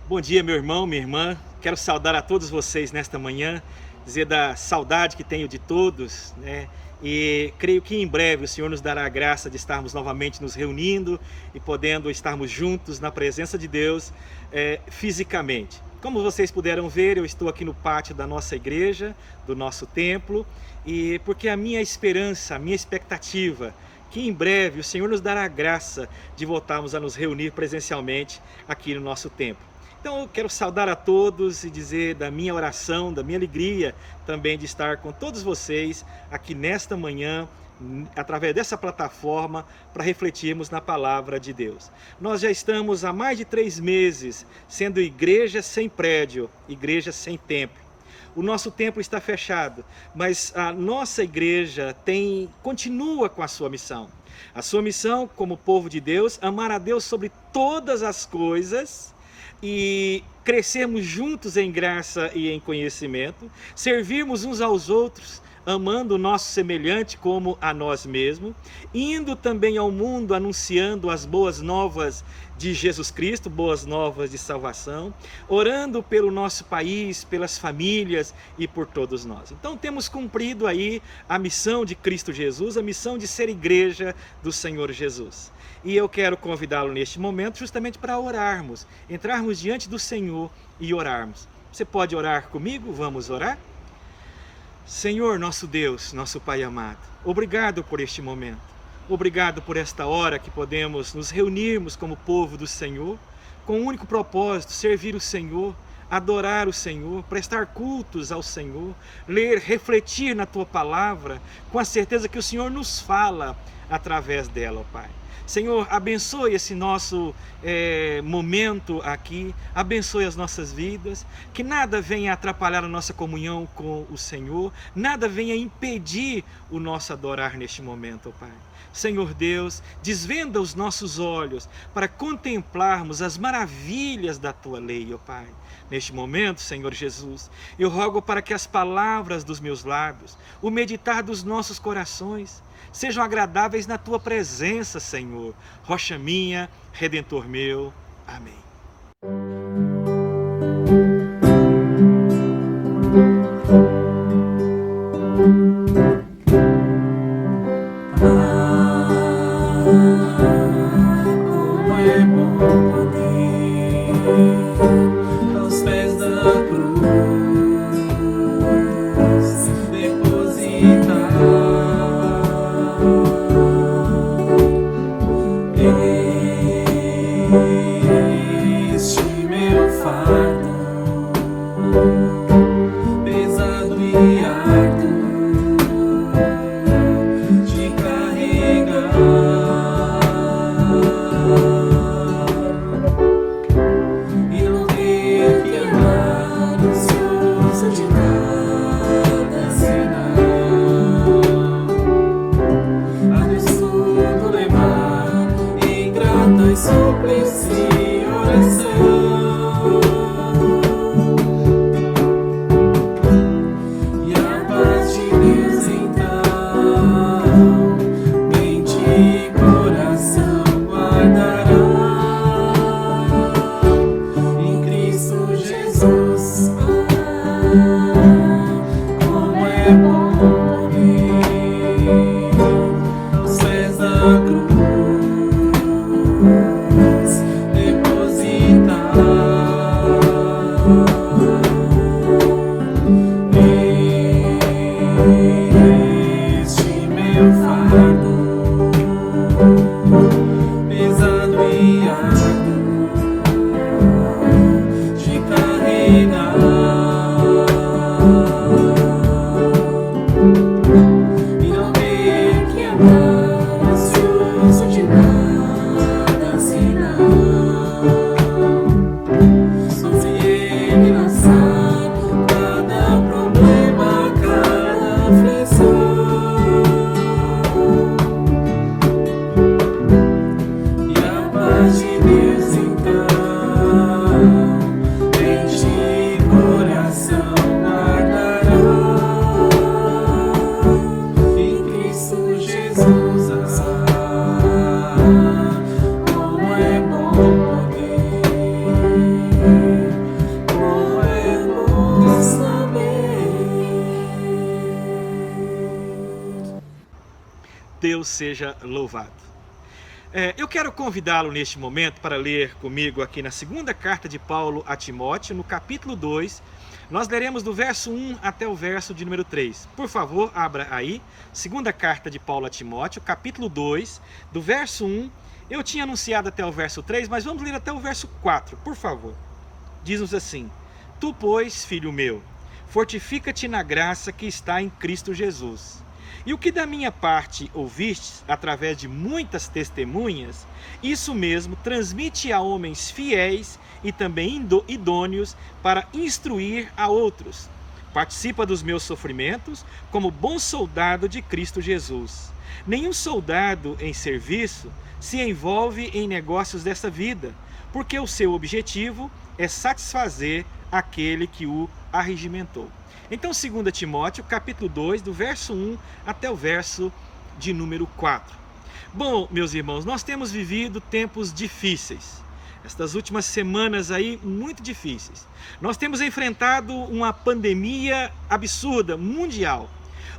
Bom dia, meu irmão, minha irmã. Quero saudar a todos vocês nesta manhã, dizer da saudade que tenho de todos, né? E creio que em breve o Senhor nos dará a graça de estarmos novamente nos reunindo e podendo estarmos juntos na presença de Deus, fisicamente. Como vocês puderam ver, eu estou aqui no pátio da nossa igreja, do nosso templo, e porque a minha esperança, a minha expectativa, que em breve o Senhor nos dará a graça de voltarmos a nos reunir presencialmente aqui no nosso templo. Então eu quero saudar a todos e dizer da minha oração, da minha alegria também de estar com todos vocês aqui nesta manhã, através dessa plataforma, para refletirmos na palavra de Deus. Nós já estamos há mais de 3 meses sendo igreja sem prédio, igreja sem templo. O nosso templo está fechado, mas a nossa igreja continua com a sua missão. A sua missão como povo de Deus, amar a Deus sobre todas as coisas e crescermos juntos em graça e em conhecimento, servirmos uns aos outros, amando o nosso semelhante como a nós mesmos, indo também ao mundo anunciando as boas novas de Jesus Cristo, boas novas de salvação, orando pelo nosso país, pelas famílias e por todos nós. Então temos cumprido aí a missão de Cristo Jesus, a missão de ser igreja do Senhor Jesus. E eu quero convidá-lo neste momento justamente para orarmos, entrarmos diante do Senhor e orarmos. Você pode orar comigo? Vamos orar? Senhor, nosso Deus, nosso Pai amado, obrigado por este momento. Obrigado por esta hora que podemos nos reunirmos como povo do Senhor, com o único propósito, servir o Senhor, adorar o Senhor, prestar cultos ao Senhor, ler, refletir na Tua palavra, com a certeza que o Senhor nos fala através dela, ó Pai. Senhor, abençoe esse nosso momento aqui, abençoe as nossas vidas, que nada venha atrapalhar a nossa comunhão com o Senhor, nada venha impedir o nosso adorar neste momento, ó Pai. Senhor Deus, desvenda os nossos olhos para contemplarmos as maravilhas da Tua lei, ó Pai. Neste momento, Senhor Jesus, eu rogo para que as palavras dos meus lábios, o meditar dos nossos corações, sejam agradáveis na Tua presença, Senhor. Rocha minha, Redentor meu. Amém. Como é bom poder aos pés da cruz depositar este meu fardo pesado e árduo de carregar, e não Deus seja louvado. Eu quero convidá-lo neste momento para ler comigo aqui na segunda carta de Paulo a Timóteo, no capítulo 2. Nós leremos do verso 1 até o verso de número 3. Por favor, abra aí, segunda carta de Paulo a Timóteo, capítulo 2, do verso 1. Eu tinha anunciado até o verso 3, mas vamos ler até o verso 4, por favor. Diz-nos assim: Tu, pois, filho meu, fortifica-te na graça que está em Cristo Jesus. E o que da minha parte ouvistes, através de muitas testemunhas, isso mesmo transmite a homens fiéis e também idôneos para instruir a outros. Participa dos meus sofrimentos como bom soldado de Cristo Jesus. Nenhum soldado em serviço se envolve em negócios dessa vida, porque o seu objetivo é satisfazer aquele que o arregimentou. Então, 2 Timóteo, capítulo 2, do verso 1 até o verso de número 4. Bom, meus irmãos, nós temos vivido tempos difíceis. Estas últimas semanas aí, muito difíceis. Nós temos enfrentado uma pandemia absurda, mundial,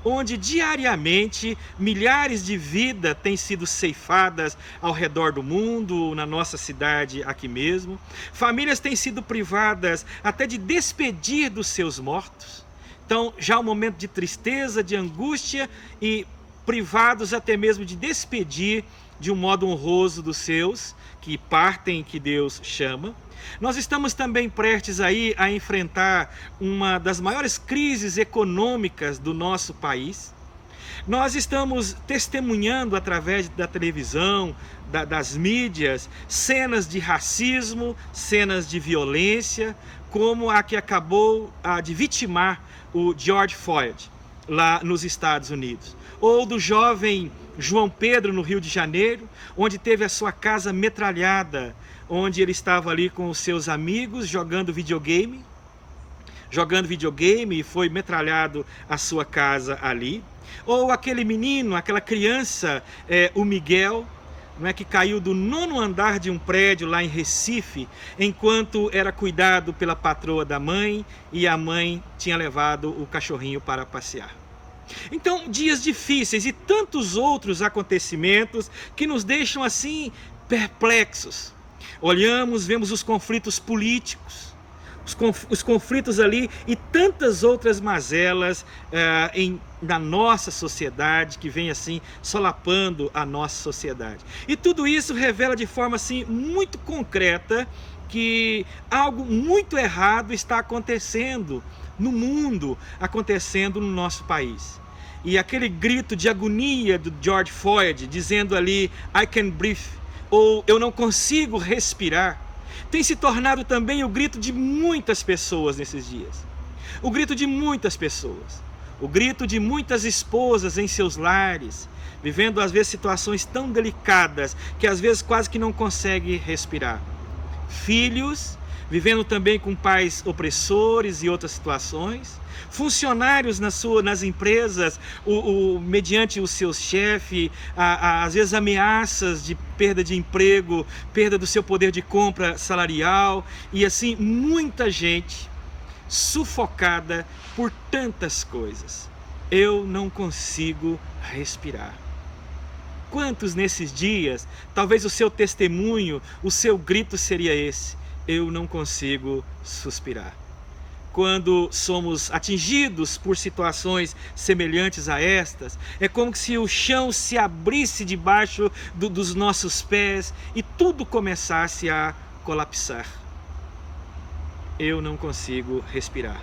onde diariamente milhares de vidas têm sido ceifadas ao redor do mundo, na nossa cidade aqui mesmo. Famílias têm sido privadas até de despedir dos seus mortos. Então, já um momento de tristeza, de angústia e privados até mesmo de despedir de um modo honroso dos seus, que partem, que Deus chama. Nós estamos também prestes aí a enfrentar uma das maiores crises econômicas do nosso país. Nós estamos testemunhando através da televisão, das mídias, cenas de racismo, cenas de violência, como a que acabou de vitimar o George Floyd, lá nos Estados Unidos. Ou do jovem João Pedro, no Rio de Janeiro, onde teve a sua casa metralhada, onde ele estava ali com os seus amigos jogando videogame e foi metralhado a sua casa ali. Ou aquele menino, aquela criança, o Miguel, não é, que caiu do 9º andar de um prédio lá em Recife, enquanto era cuidado pela patroa da mãe e a mãe tinha levado o cachorrinho para passear. Então, dias difíceis e tantos outros acontecimentos que nos deixam assim perplexos. Olhamos, vemos os conflitos políticos, os conflitos ali e tantas outras mazelas na nossa sociedade, que vem assim solapando a nossa sociedade. E tudo isso revela de forma assim muito concreta que algo muito errado está acontecendo no mundo, acontecendo no nosso país. E aquele grito de agonia do George Floyd, dizendo ali, I can breathe, ou eu não consigo respirar, tem se tornado também o grito de muitas pessoas nesses dias. O grito de muitas pessoas. O grito de muitas esposas em seus lares, vivendo às vezes situações tão delicadas que às vezes quase que não conseguem respirar. Filhos vivendo também com pais opressores e outras situações. Funcionários nas empresas, mediante o seu chefe, às vezes ameaças de perda de emprego, perda do seu poder de compra salarial, e assim muita gente sufocada por tantas coisas. Eu não consigo respirar. Quantos nesses dias, talvez o seu testemunho, o seu grito seria esse: eu não consigo suspirar. Quando somos atingidos por situações semelhantes a estas, é como se o chão se abrisse debaixo dos nossos pés e tudo começasse a colapsar. Eu não consigo respirar.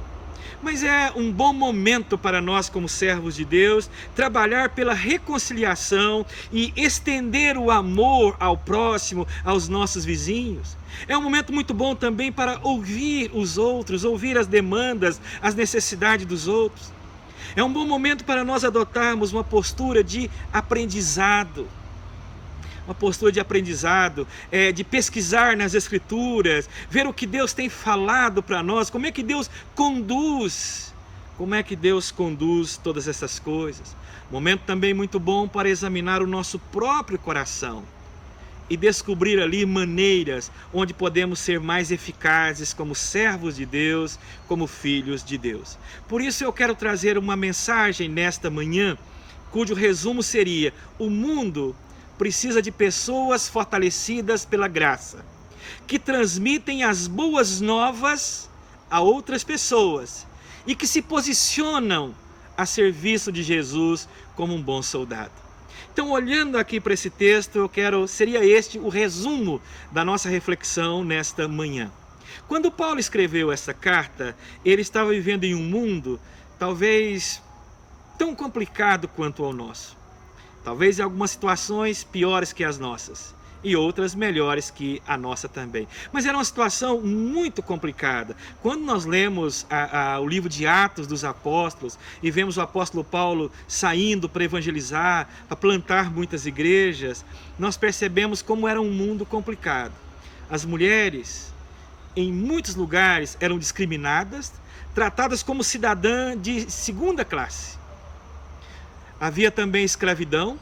Mas é um bom momento para nós, como servos de Deus, trabalhar pela reconciliação e estender o amor ao próximo, aos nossos vizinhos. É um momento muito bom também para ouvir os outros, ouvir as demandas, as necessidades dos outros. É um bom momento para nós adotarmos uma postura de aprendizado. Uma postura de aprendizado, de pesquisar nas Escrituras, ver o que Deus tem falado para nós, como é que Deus conduz todas essas coisas. Momento também muito bom para examinar o nosso próprio coração e descobrir ali maneiras onde podemos ser mais eficazes como servos de Deus, como filhos de Deus. Por isso eu quero trazer uma mensagem nesta manhã cujo resumo seria: o mundo precisa de pessoas fortalecidas pela graça, que transmitem as boas novas a outras pessoas e que se posicionam a serviço de Jesus como um bom soldado. Então, olhando aqui para esse texto, seria este o resumo da nossa reflexão nesta manhã. Quando Paulo escreveu essa carta, ele estava vivendo em um mundo talvez tão complicado quanto o nosso. Talvez em algumas situações piores que as nossas e outras melhores que a nossa também. Mas era uma situação muito complicada. Quando nós lemos o livro de Atos dos Apóstolos e vemos o apóstolo Paulo saindo para evangelizar, para plantar muitas igrejas, nós percebemos como era um mundo complicado. As mulheres, em muitos lugares, eram discriminadas, tratadas como cidadã de segunda classe. Havia também escravidão,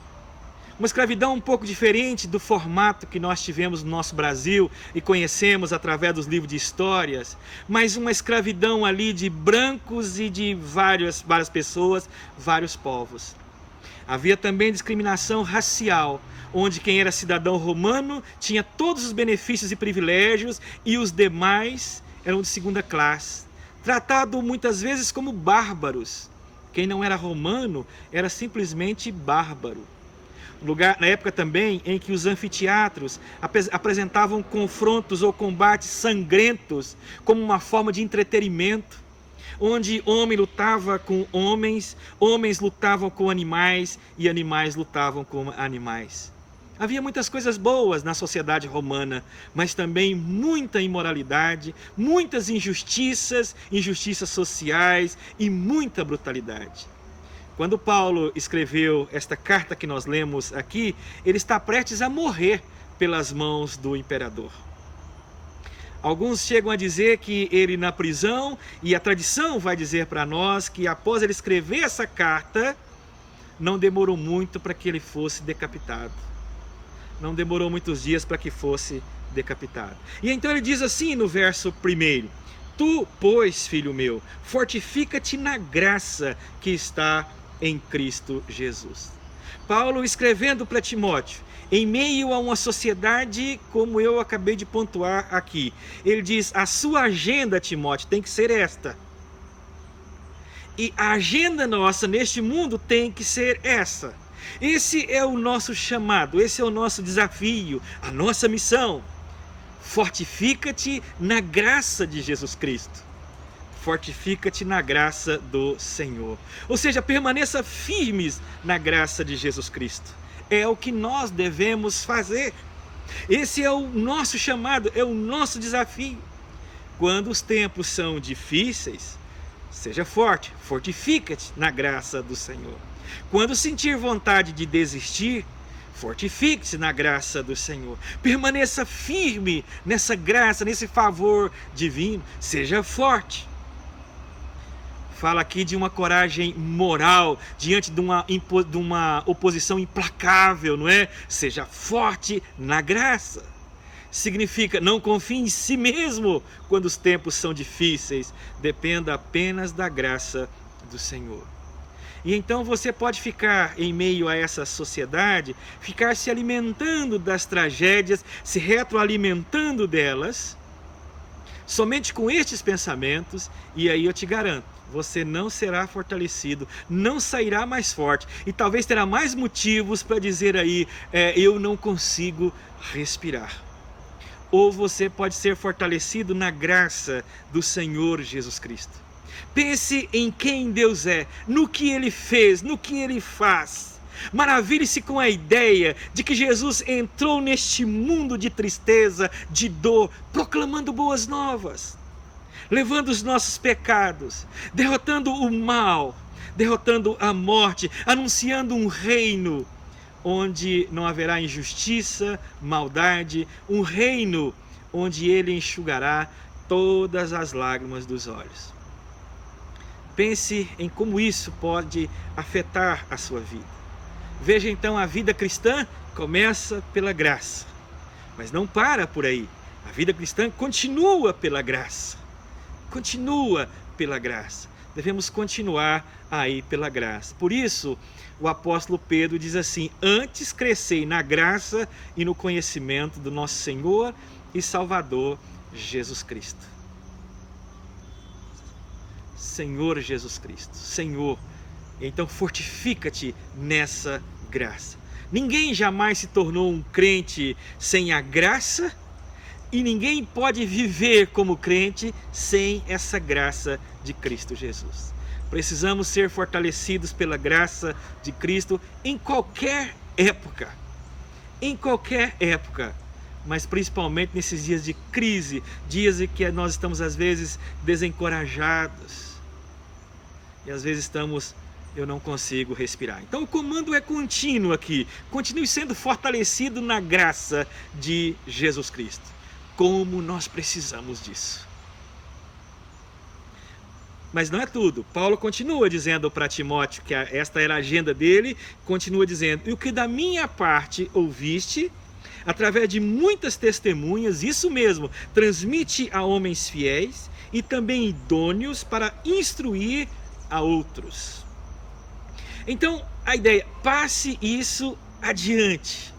uma escravidão um pouco diferente do formato que nós tivemos no nosso Brasil e conhecemos através dos livros de histórias, mas uma escravidão ali de brancos e de várias pessoas, vários povos. Havia também discriminação racial, onde quem era cidadão romano tinha todos os benefícios e privilégios e os demais eram de segunda classe, tratado muitas vezes como bárbaros. Quem não era romano era simplesmente bárbaro. Na época também em que os anfiteatros apresentavam confrontos ou combates sangrentos como uma forma de entretenimento, onde homem lutava com homens, homens lutavam com animais e animais lutavam com animais. Havia muitas coisas boas na sociedade romana, mas também muita imoralidade, muitas injustiças sociais e muita brutalidade. Quando Paulo escreveu esta carta que nós lemos aqui, ele está prestes a morrer pelas mãos do imperador. Alguns chegam a dizer que ele na prisão, e a tradição vai dizer para nós que após ele escrever essa carta, não demorou muito para que ele fosse decapitado. Não demorou muitos dias para que fosse decapitado. E então ele diz assim no verso 1: Tu, pois, filho meu, fortifica-te na graça que está em Cristo Jesus. Paulo escrevendo para Timóteo, em meio a uma sociedade como eu acabei de pontuar aqui, ele diz: a sua agenda, Timóteo, tem que ser esta. E a agenda nossa neste mundo tem que ser essa. Esse é o nosso chamado, esse é o nosso desafio, a nossa missão. Fortifica-te na graça de Jesus Cristo. Fortifica-te na graça do Senhor. Ou seja, permaneça firmes na graça de Jesus Cristo. É o que nós devemos fazer. Esse é o nosso chamado, é o nosso desafio. Quando os tempos são difíceis, seja forte, fortifica-te na graça do Senhor. Quando sentir vontade de desistir, fortifique-se na graça do Senhor. Permaneça firme nessa graça, nesse favor divino. Seja forte. Fala aqui de uma coragem moral diante de uma oposição implacável, não é? Seja forte na graça. Significa, não confie em si mesmo quando os tempos são difíceis. Dependa apenas da graça do Senhor. E então você pode ficar em meio a essa sociedade, ficar se alimentando das tragédias, se retroalimentando delas, somente com estes pensamentos, e aí eu te garanto, você não será fortalecido, não sairá mais forte, e talvez terá mais motivos para dizer aí, eu não consigo respirar. Ou você pode ser fortalecido na graça do Senhor Jesus Cristo. Pense em quem Deus é, no que Ele fez, no que Ele faz. Maravilhe-se com a ideia de que Jesus entrou neste mundo de tristeza, de dor, proclamando boas novas, levando os nossos pecados, derrotando o mal, derrotando a morte, anunciando um reino onde não haverá injustiça, maldade, um reino onde Ele enxugará todas as lágrimas dos olhos. Pense em como isso pode afetar a sua vida. Veja então, a vida cristã começa pela graça, mas não para por aí. A vida cristã continua pela graça. Continua pela graça. devemos continuar aí pela graça. Por isso, o apóstolo Pedro diz assim: antes crescei na graça e no conhecimento do nosso Senhor e Salvador Jesus Cristo. Senhor Jesus Cristo, Senhor, então fortifica-te nessa graça. Ninguém jamais se tornou um crente sem a graça, e ninguém pode viver como crente sem essa graça de Cristo Jesus. Precisamos ser fortalecidos pela graça de Cristo em qualquer época, mas principalmente nesses dias de crise, dias em que nós estamos às vezes desencorajados, e às vezes eu não consigo respirar. Então o comando é contínuo aqui. Continue sendo fortalecido na graça de Jesus Cristo. Como nós precisamos disso. Mas não é tudo. Paulo continua dizendo para Timóteo que esta era a agenda dele, continua dizendo: e o que da minha parte ouviste, através de muitas testemunhas, isso mesmo, transmite a homens fiéis e também idôneos para instruir a outros. Então, a ideia, passe isso adiante.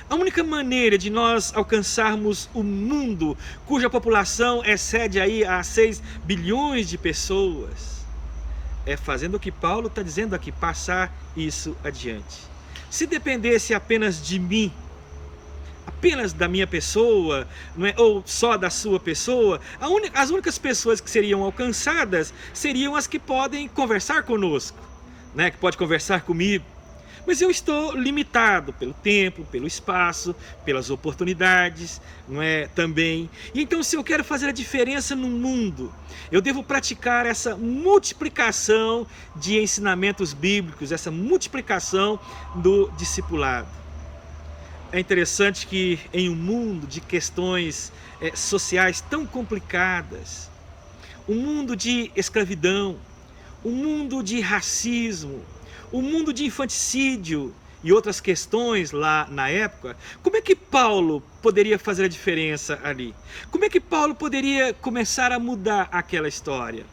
A única maneira de nós alcançarmos o mundo, cuja população excede aí a 6 bilhões de pessoas, é fazendo o que Paulo está dizendo aqui, passar isso adiante. Se dependesse apenas de mim, apenas da minha pessoa, não é? Ou só da sua pessoa, as únicas pessoas que seriam alcançadas seriam as que podem conversar conosco, né? Que pode conversar comigo. Mas eu estou limitado pelo tempo, pelo espaço, pelas oportunidades, não é? Também. E então, se eu quero fazer a diferença no mundo, eu devo praticar essa multiplicação de ensinamentos bíblicos, essa multiplicação do discipulado. É interessante que em um mundo de questões sociais tão complicadas, um mundo de escravidão, um mundo de racismo, o mundo de infanticídio e outras questões lá na época, como é que Paulo poderia fazer a diferença ali? Como é que Paulo poderia começar a mudar aquela história?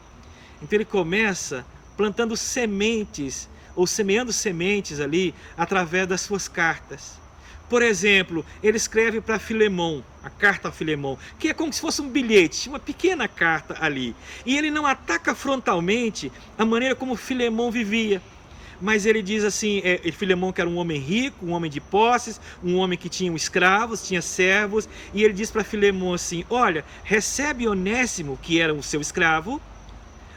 Então ele começa plantando sementes, ou semeando sementes ali, através das suas cartas. Por exemplo, ele escreve para Filemão, a carta a Filemão, que é como se fosse um bilhete, uma pequena carta ali. E ele não ataca frontalmente a maneira como Filemão vivia. Mas ele diz assim, Filemão que era um homem rico, um homem de posses, um homem que tinha escravos, tinha servos, e ele diz para Filemão assim: olha, recebe Onésimo, que era o seu escravo,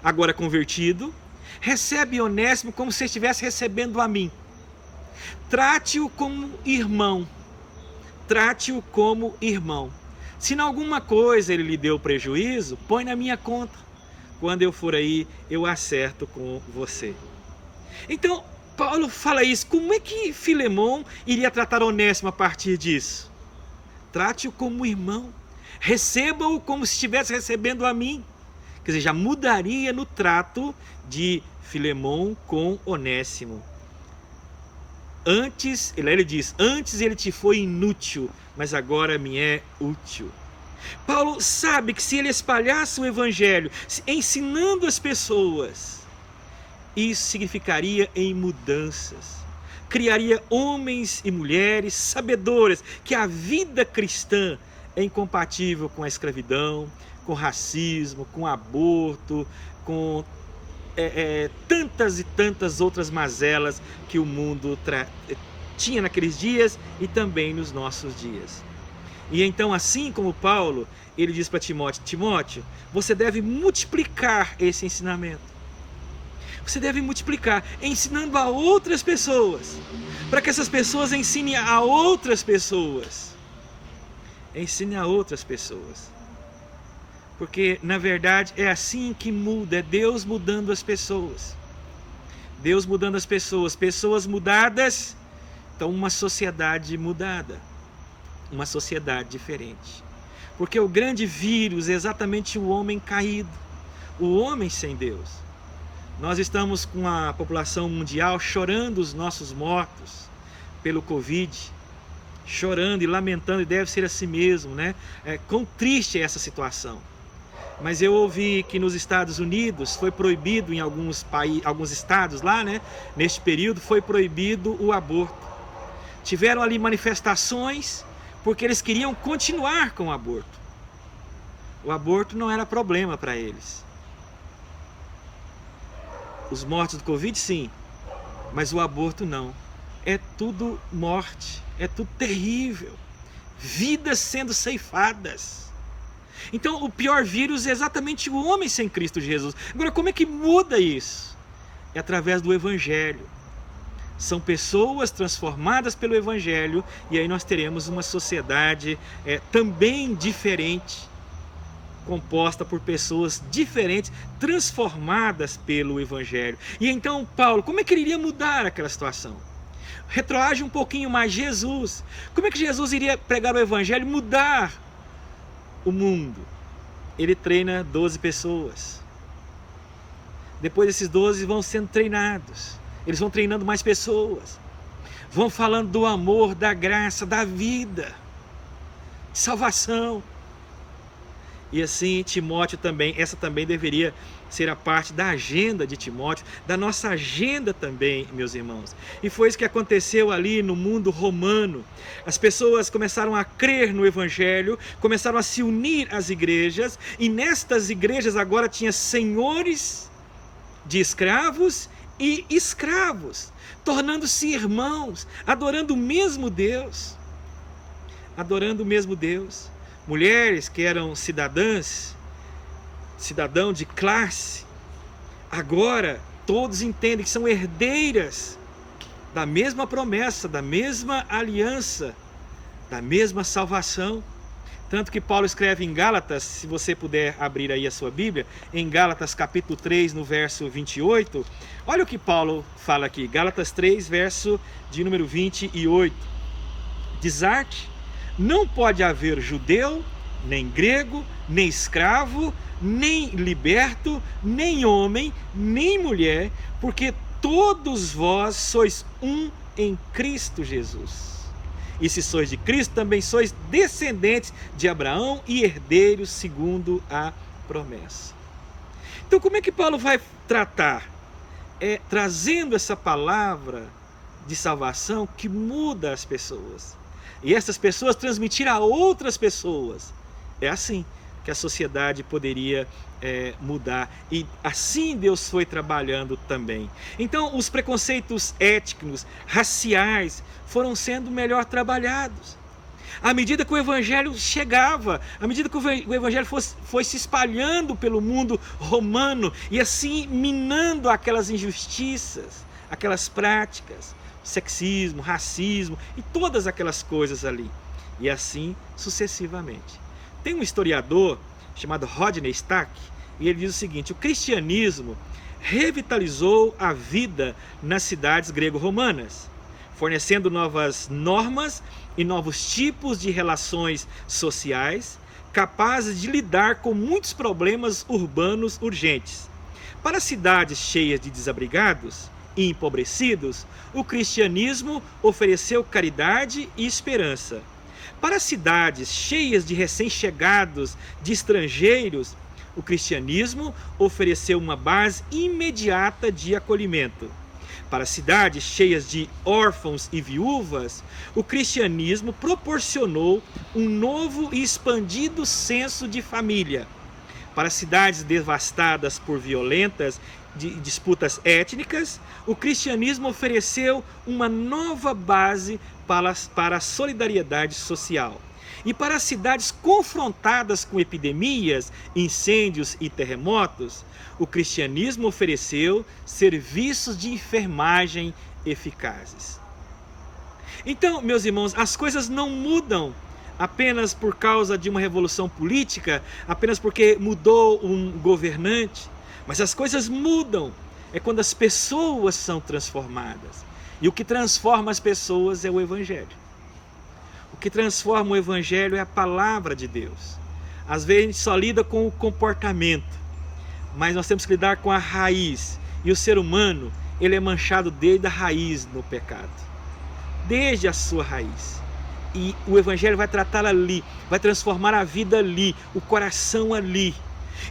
agora convertido, recebe Onésimo como se estivesse recebendo a mim. Trate-o como irmão, trate-o como irmão. Se em alguma coisa ele lhe deu prejuízo, põe na minha conta. Quando eu for aí, eu acerto com você. Então, Paulo fala isso. Como é que Filemão iria tratar Onésimo a partir disso? Trate-o como irmão. Receba-o como se estivesse recebendo a mim. Quer dizer, já mudaria no trato de Filemão com Onésimo. Antes, ele diz, antes ele te foi inútil, mas agora me é útil. Paulo sabe que se ele espalhasse o evangelho, ensinando as pessoas, isso significaria em mudanças. Criaria homens e mulheres sabedoras que a vida cristã é incompatível com a escravidão, com racismo, com aborto, com tantas e tantas outras mazelas que o mundo tinha naqueles dias e também nos nossos dias. E então, assim como Paulo, ele diz para Timóteo: Timóteo, você deve multiplicar esse ensinamento. Você deve multiplicar, ensinando a outras pessoas, para que essas pessoas ensinem a outras pessoas. Ensine a outras pessoas. Porque, na verdade, é assim que muda, é Deus mudando as pessoas. Deus mudando as pessoas. Pessoas mudadas, então uma sociedade mudada. Uma sociedade diferente. Porque o grande vírus é exatamente o homem caído. O homem sem Deus. Nós estamos com a população mundial chorando os nossos mortos pelo Covid. Chorando e lamentando, e deve ser assim mesmo, né? Quão triste é essa situação. mas eu ouvi que nos Estados Unidos foi proibido em alguns estados lá, né? Neste período foi proibido o aborto. Tiveram ali manifestações porque eles queriam continuar com o aborto. O aborto não era problema para eles. Os mortos do Covid, sim, mas o aborto não. É tudo morte, é tudo terrível. Vidas sendo ceifadas. Então o pior vírus é exatamente o homem sem Cristo Jesus. Agora, como é que muda isso? É através do Evangelho. São pessoas transformadas pelo Evangelho, e aí nós teremos uma sociedade também diferente, composta por pessoas diferentes, transformadas pelo Evangelho. E então Paulo, como é que ele iria mudar aquela situação? Retroage um pouquinho mais, Jesus. Como é que Jesus iria pregar o Evangelho, mudar o mundo? Ele treina 12 pessoas. Depois esses 12 vão sendo treinados. Eles vão treinando mais pessoas. Vão falando do amor, da graça, da vida, de salvação. E assim Timóteo também, essa também deveria ser a parte da agenda de Timóteo, da nossa agenda também, meus irmãos. E foi isso que aconteceu ali no mundo romano. As pessoas começaram a crer no Evangelho, começaram a se unir às igrejas, e nestas igrejas agora tinha senhores de escravos e escravos, tornando-se irmãos, adorando o mesmo Deus. Adorando o mesmo Deus. Mulheres que eram cidadão de classe, agora todos entendem que são herdeiras da mesma promessa, da mesma aliança, da mesma salvação. Tanto que Paulo escreve em Gálatas, se você puder abrir aí a sua Bíblia, em Gálatas capítulo 3, no verso 28, olha o que Paulo fala aqui, Gálatas 3, verso de número 28. Diz-arte: não pode haver judeu, nem grego, nem escravo, nem liberto, nem homem, nem mulher, porque todos vós sois um em Cristo Jesus. E se sois de Cristo, também sois descendentes de Abraão e herdeiros segundo a promessa. Então, como é que Paulo vai tratar? Trazendo essa palavra de salvação que muda as pessoas. E essas pessoas transmitir a outras pessoas. É assim que a sociedade poderia mudar. E assim Deus foi trabalhando também. Então os preconceitos étnicos, raciais, foram sendo melhor trabalhados. À medida que o Evangelho chegava, à medida que o Evangelho foi se espalhando pelo mundo romano, e assim minando aquelas injustiças, aquelas práticas, sexismo, racismo e todas aquelas coisas ali. E assim sucessivamente. Tem um historiador chamado Rodney Stack, e ele diz o seguinte: o cristianismo revitalizou a vida nas cidades grego-romanas, fornecendo novas normas e novos tipos de relações sociais, capazes de lidar com muitos problemas urbanos urgentes. Para cidades cheias de desabrigados e empobrecidos, o cristianismo ofereceu caridade e esperança. Para cidades cheias de recém-chegados, de estrangeiros, o cristianismo ofereceu uma base imediata de acolhimento. Para cidades cheias de órfãos e viúvas, o cristianismo proporcionou um novo e expandido senso de família. Para cidades devastadas por violentas disputas étnicas, o cristianismo ofereceu uma nova base para a solidariedade social. E para as cidades confrontadas com epidemias, incêndios e terremotos, o cristianismo ofereceu serviços de enfermagem eficazes. Então, meus irmãos, as coisas não mudam apenas por causa de uma revolução política, apenas porque mudou um governante, mas as coisas mudam quando as pessoas são transformadas. E o que transforma as pessoas é o Evangelho. O que transforma o Evangelho é a palavra de Deus. Às vezes a gente só lida com o comportamento, mas nós temos que lidar com a raiz. E o ser humano, ele é manchado desde a raiz no pecado. Desde a sua raiz. E o Evangelho vai tratá-la ali, vai transformar a vida ali, o coração ali.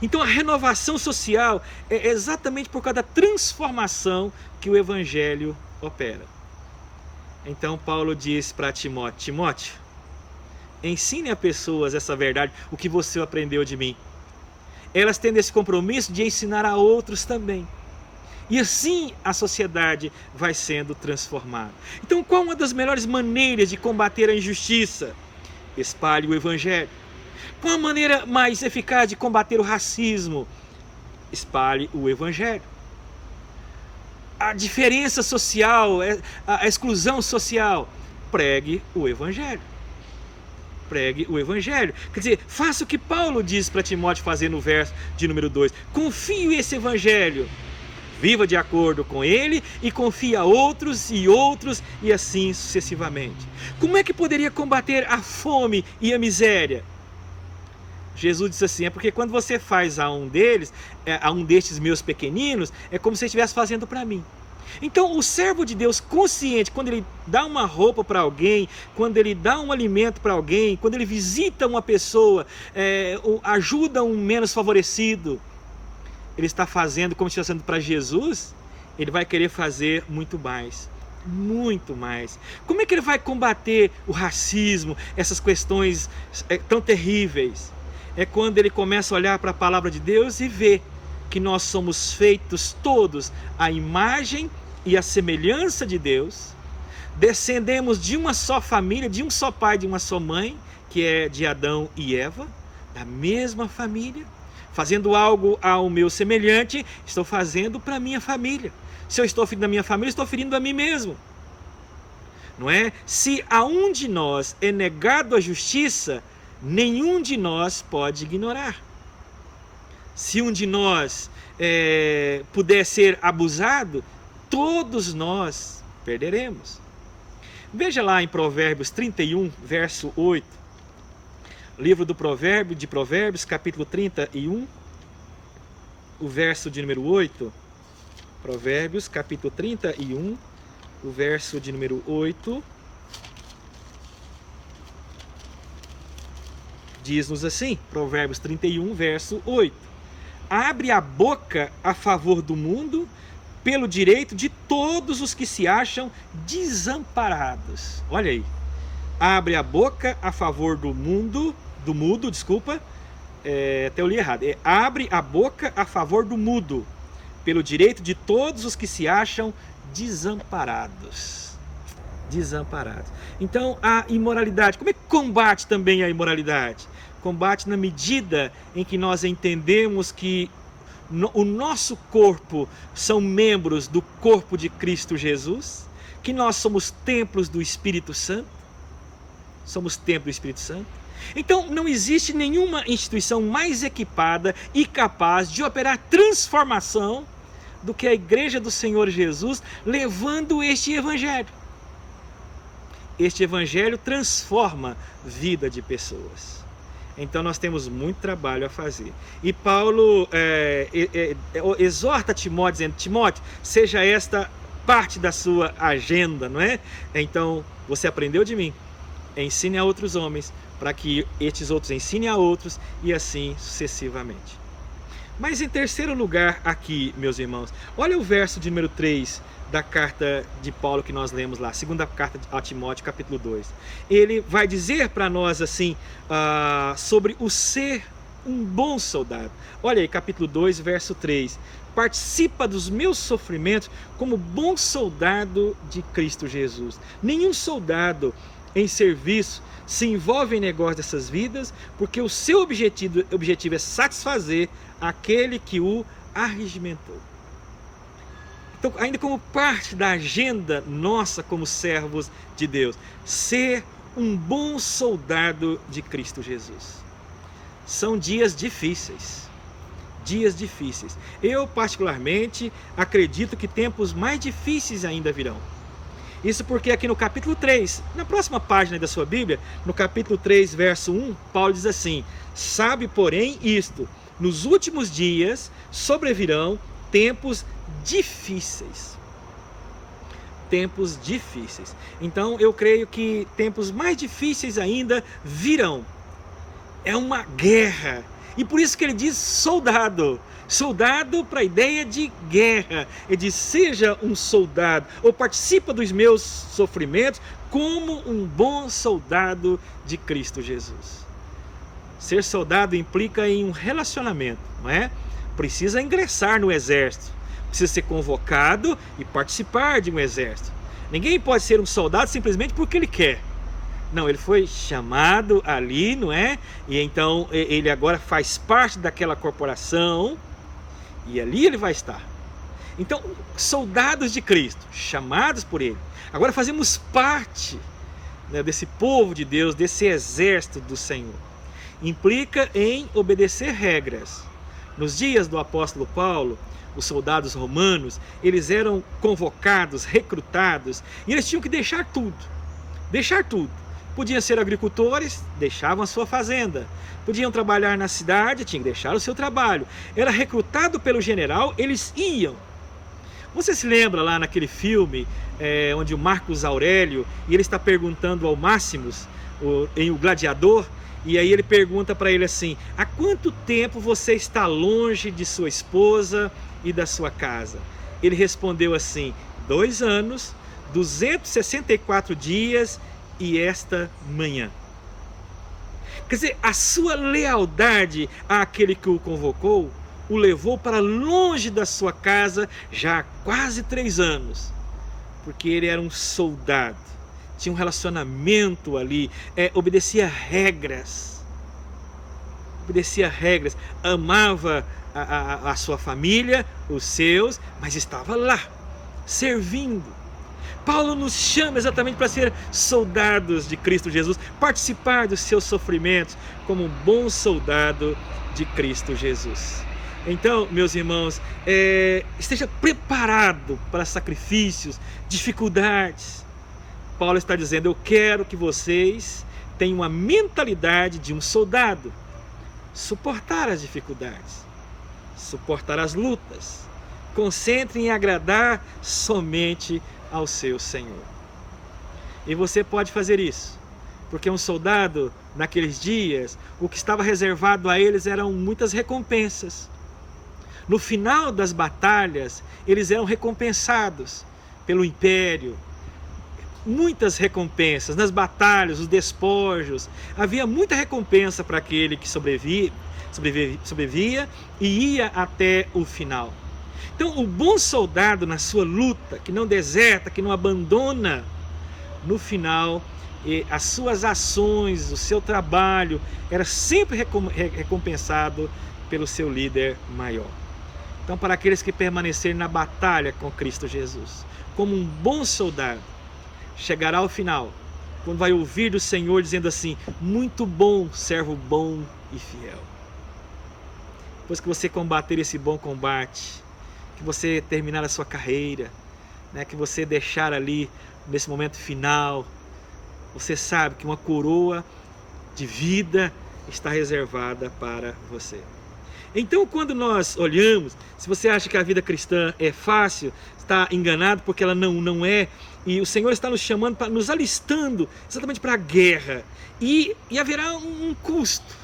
Então a renovação social é exatamente por causa da transformação que o Evangelho opera. Então Paulo diz para Timóteo: Timóteo, ensine a pessoas essa verdade, o que você aprendeu de mim. Elas tendo esse compromisso de ensinar a outros também. E assim a sociedade vai sendo transformada. Então qual uma das melhores maneiras de combater a injustiça? Espalhe o Evangelho. Qual a maneira mais eficaz de combater o racismo? Espalhe o Evangelho. A diferença social, a exclusão social, pregue o Evangelho. Pregue o Evangelho. Quer dizer, faça o que Paulo diz para Timóteo fazer no verso de número 2. Confie esse Evangelho. Viva de acordo com ele e confie a outros e assim sucessivamente. Como é que poderia combater a fome e a miséria? Jesus disse assim: é porque quando você faz a um destes meus pequeninos, é como se você estivesse fazendo para mim. Então o servo de Deus consciente, quando ele dá uma roupa para alguém, quando ele dá um alimento para alguém, quando ele visita uma pessoa, ajuda um menos favorecido, ele está fazendo como se estivesse fazendo para Jesus. Ele vai querer fazer muito mais. Muito mais. Como é que ele vai combater o racismo, essas questões tão terríveis? É quando ele começa a olhar para a palavra de Deus e ver que nós somos feitos todos à imagem e à semelhança de Deus, descendemos de uma só família, de um só pai, de uma só mãe, que é de Adão e Eva, da mesma família. Fazendo algo ao meu semelhante, estou fazendo para a minha família. Se eu estou ferindo a minha família, estou ferindo a mim mesmo. Não é? Se a um de nós é negado a justiça, nenhum de nós pode ignorar. Se um de nós puder ser abusado, todos nós perderemos. Veja lá em Provérbios 31, verso 8. Livro de Provérbios, capítulo 31, o verso de número 8. Provérbios, capítulo 31, o verso de número 8. Diz-nos assim, Provérbios 31, verso 8. Abre a boca a favor do mundo, pelo direito de todos os que se acham desamparados. Olha aí. Abre a boca a favor do mudo, até eu li errado. Abre a boca a favor do mudo, pelo direito de todos os que se acham desamparados. Desamparados. Então, a imoralidade, como é que combate também a imoralidade? Combate na medida em que nós entendemos que o nosso corpo são membros do corpo de Cristo Jesus, que nós somos templos do Espírito Santo. Somos templo do Espírito Santo. Então não existe nenhuma instituição mais equipada e capaz de operar transformação do que a Igreja do Senhor Jesus, levando este Evangelho. Este Evangelho transforma a vida de pessoas. Então nós temos muito trabalho a fazer. E Paulo exorta Timóteo, dizendo: Timóteo, seja esta parte da sua agenda, não é? Então, você aprendeu de mim, ensine a outros homens, para que estes outros ensinem a outros, e assim sucessivamente. Mas em terceiro lugar aqui, meus irmãos, olha o verso de número 3 da carta de Paulo que nós lemos lá, segunda carta a Timóteo, capítulo 2. Ele vai dizer para nós assim, sobre o ser um bom soldado. Olha aí, capítulo 2, verso 3. Participa dos meus sofrimentos como bom soldado de Cristo Jesus. Nenhum soldado em serviço se envolve em negócio dessas vidas, porque o seu objetivo é satisfazer aquele que o arregimentou. Então, ainda como parte da agenda nossa como servos de Deus, ser um bom soldado de Cristo Jesus. São dias difíceis. Dias difíceis. Eu, particularmente, acredito que tempos mais difíceis ainda virão. Isso porque aqui no capítulo 3, na próxima página da sua Bíblia, no capítulo 3, verso 1, Paulo diz assim: sabe, porém, isto, nos últimos dias sobrevirão tempos difíceis. Tempos difíceis. Então eu creio que tempos mais difíceis ainda virão. É uma guerra E por isso que ele diz soldado. Soldado para a ideia de guerra. Ele diz, seja um soldado, ou participa dos meus sofrimentos como um bom soldado de Cristo Jesus. Ser soldado implica em um relacionamento, não é? Precisa ingressar no exército, precisa ser convocado e participar de um exército. Ninguém pode ser um soldado simplesmente porque ele quer. Não, ele foi chamado ali, não é? E então ele agora faz parte daquela corporação e ali ele vai estar. Então, soldados de Cristo, chamados por ele. Agora fazemos parte, né, desse povo de Deus, desse exército do Senhor. Implica em obedecer regras. Nos dias do apóstolo Paulo, os soldados romanos, eles eram convocados, recrutados, e eles tinham que deixar tudo. Deixar tudo. Podiam ser agricultores, deixavam a sua fazenda. Podiam trabalhar na cidade, tinham que deixar o seu trabalho. Era recrutado pelo general, eles iam. Você se lembra lá naquele filme, onde o Marcos Aurélio, e ele está perguntando ao Máximos, em O Gladiador, e aí ele pergunta para ele assim, há quanto tempo você está longe de sua esposa e da sua casa? Ele respondeu assim, 2 anos, 264 dias e esta manhã. Quer dizer, a sua lealdade àquele que o convocou, o levou para longe da sua casa já há quase 3 anos, porque ele era um soldado, tinha um relacionamento ali, obedecia regras, amava a sua família, os seus, mas estava lá, servindo. Paulo nos chama exatamente para ser soldados de Cristo Jesus, participar dos seus sofrimentos como um bom soldado de Cristo Jesus. Então, meus irmãos, esteja preparado para sacrifícios, dificuldades. Paulo está dizendo, eu quero que vocês tenham a mentalidade de um soldado, suportar as dificuldades, suportar as lutas, concentrem em agradar somente ao seu Senhor. E você pode fazer isso, porque um soldado, naqueles dias, o que estava reservado a eles eram muitas recompensas. No final das batalhas, eles eram recompensados pelo império. Muitas recompensas, nas batalhas, os despojos, havia muita recompensa para aquele que sobrevivia e ia até o final. Então, o bom soldado na sua luta, que não deserta, que não abandona, no final, as suas ações, o seu trabalho, era sempre recompensado pelo seu líder maior. Então, para aqueles que permanecerem na batalha com Cristo Jesus, como um bom soldado, chegará ao final, quando vai ouvir do Senhor dizendo assim, muito bom, servo bom e fiel. Depois que você combater esse bom combate, que você terminar a sua carreira, né, que você deixar ali, nesse momento final, você sabe que uma coroa de vida está reservada para você. Então, quando nós olhamos, se você acha que a vida cristã é fácil, está enganado, porque ela não é, e o Senhor está nos chamando, nos alistando exatamente para a guerra, e haverá um custo,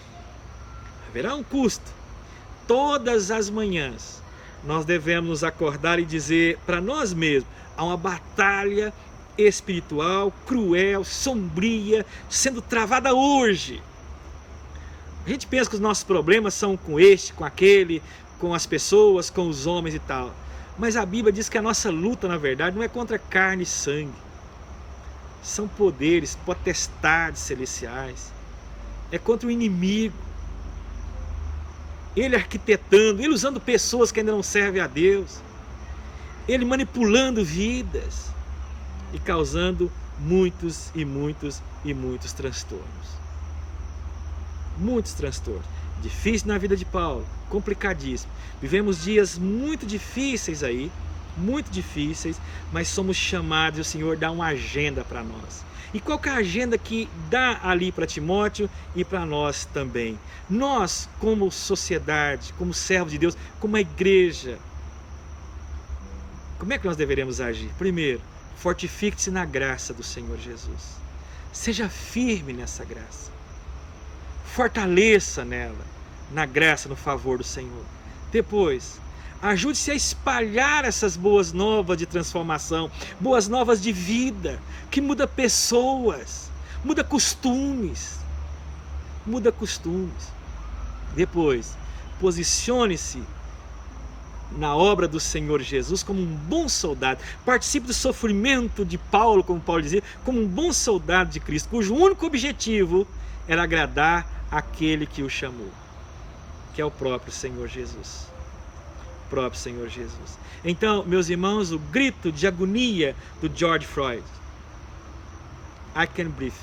todas as manhãs, nós devemos nos acordar e dizer para nós mesmos, há uma batalha espiritual, cruel, sombria, sendo travada hoje. A gente pensa que os nossos problemas são com este, com aquele, com as pessoas, com os homens e tal. Mas a Bíblia diz que a nossa luta, na verdade, não é contra carne e sangue. São poderes, potestades celestiais. É contra o inimigo. Ele arquitetando, ele usando pessoas que ainda não servem a Deus. Ele manipulando vidas e causando muitos e muitos e muitos transtornos. Muitos transtornos. Difícil na vida de Paulo, complicadíssimo. Vivemos dias muito difíceis aí, muito difíceis, mas somos chamados e o Senhor dá uma agenda para nós. E qual que é a agenda que dá ali para Timóteo e para nós também? Nós, como sociedade, como servos de Deus, como a igreja, como é que nós deveremos agir? Primeiro, fortifique-se na graça do Senhor Jesus. Seja firme nessa graça. Fortaleça nela. na graça, no favor do Senhor. Depois, ajude-se a espalhar essas boas novas de transformação, boas novas de vida, que muda pessoas, muda costumes. Muda costumes. Depois, posicione-se na obra do Senhor Jesus como um bom soldado. Participe do sofrimento de Paulo, como Paulo dizia, como um bom soldado de Cristo, cujo único objetivo era agradar aquele que o chamou, que é o próprio Senhor Jesus. O próprio Senhor Jesus. Então, meus irmãos, o grito de agonia do George Floyd: I can't breathe.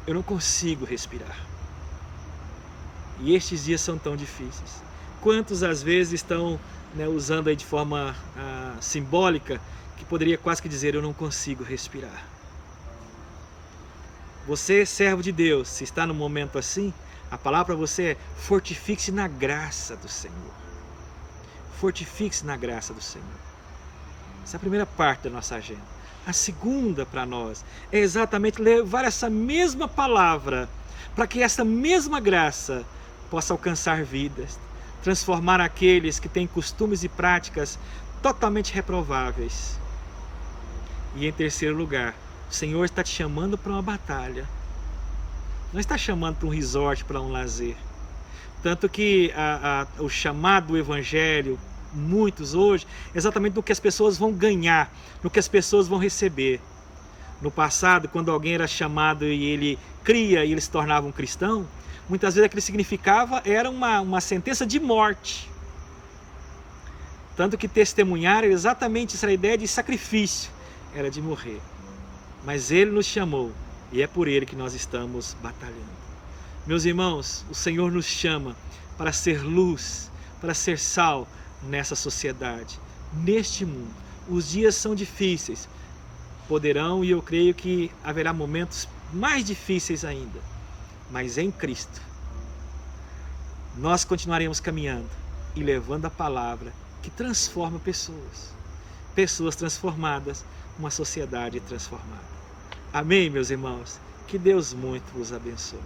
Eu não consigo respirar. E estes dias são tão difíceis. Quantos às vezes estão usando aí de forma simbólica, que poderia quase que dizer: eu não consigo respirar. Você, servo de Deus, se está num momento assim, a palavra para você é: fortifique-se na graça do Senhor. Fortifique-se na graça do Senhor. Essa é a primeira parte da nossa agenda. A segunda para nós é exatamente levar essa mesma palavra para que essa mesma graça possa alcançar vidas, transformar aqueles que têm costumes e práticas totalmente reprováveis. E em terceiro lugar, o Senhor está te chamando para uma batalha. Não está chamando para um resort, para um lazer. Tanto que o chamado do Evangelho, muitos hoje, é exatamente no que as pessoas vão ganhar, no que as pessoas vão receber. No passado, quando alguém era chamado e ele cria e ele se tornava um cristão, muitas vezes aquilo significava era uma sentença de morte. Tanto que testemunhar era exatamente essa ideia de sacrifício, era de morrer. Mas Ele nos chamou e é por Ele que nós estamos batalhando. Meus irmãos, o Senhor nos chama para ser luz, para ser sal nessa sociedade, neste mundo. Os dias são difíceis, poderão e eu creio que haverá momentos mais difíceis ainda. Mas em Cristo, nós continuaremos caminhando e levando a palavra que transforma pessoas. Pessoas transformadas, uma sociedade transformada. Amém, meus irmãos? Que Deus muito vos abençoe.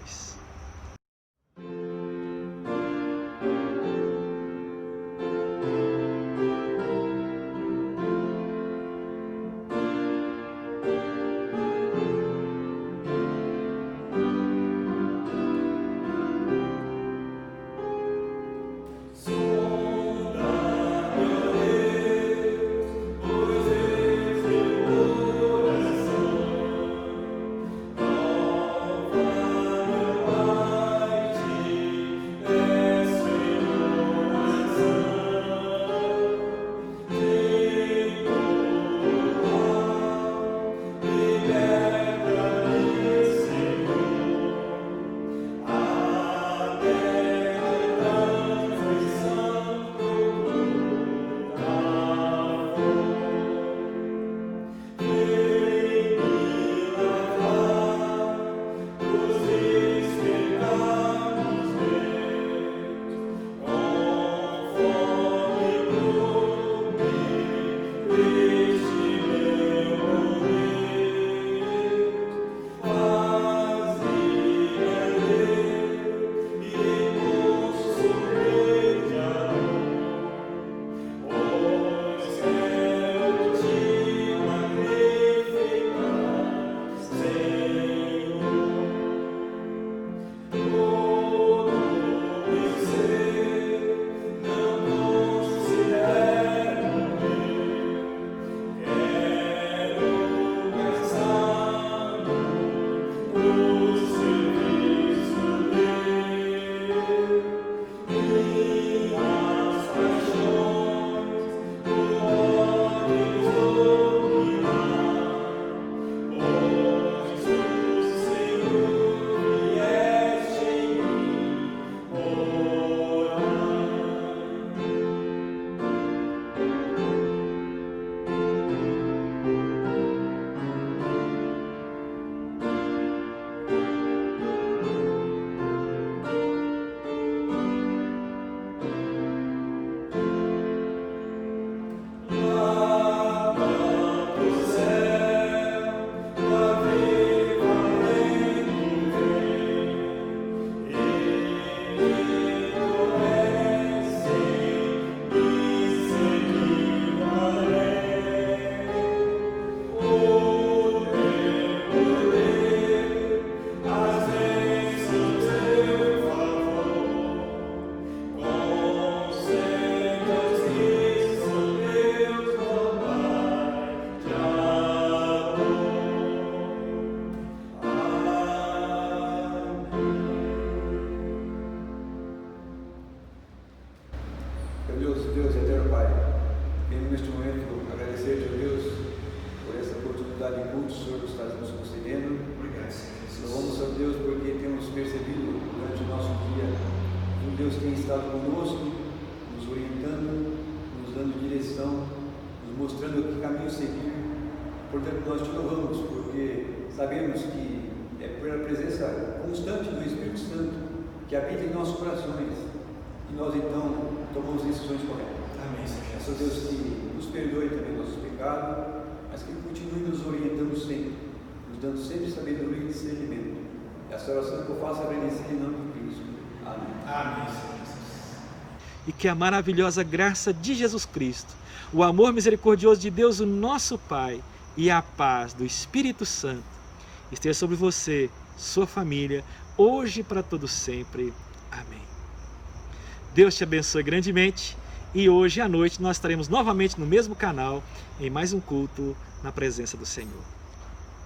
Maravilhoso Deus, eterno Pai, venho neste momento agradecer-te, ó Deus, por essa oportunidade de culto que o Senhor nos está nos concedendo. Obrigado, Senhor Jesus. Louvamos a Deus porque temos percebido durante o nosso dia que o Deus tem estado conosco, nos orientando, nos dando direção, nos mostrando que caminho seguir. Portanto, nós te louvamos porque sabemos que é pela presença constante do Espírito Santo que habita em nossos corações e nós então tomamos decisões corretas. Amém, Senhor Peço a Jesus. Deus que nos perdoe também nossos pecados, mas que continue nos orientando sempre, nos dando sempre sabedoria e discernimento. Essa oração que eu faço agradecer em nome de Cristo. Amém. Amém, Senhor Jesus. E que a maravilhosa graça de Jesus Cristo, o amor misericordioso de Deus, o nosso Pai, e a paz do Espírito Santo esteja sobre você, sua família, hoje e para todo sempre. Amém. Deus te abençoe grandemente e hoje à noite nós estaremos novamente no mesmo canal em mais um culto na presença do Senhor.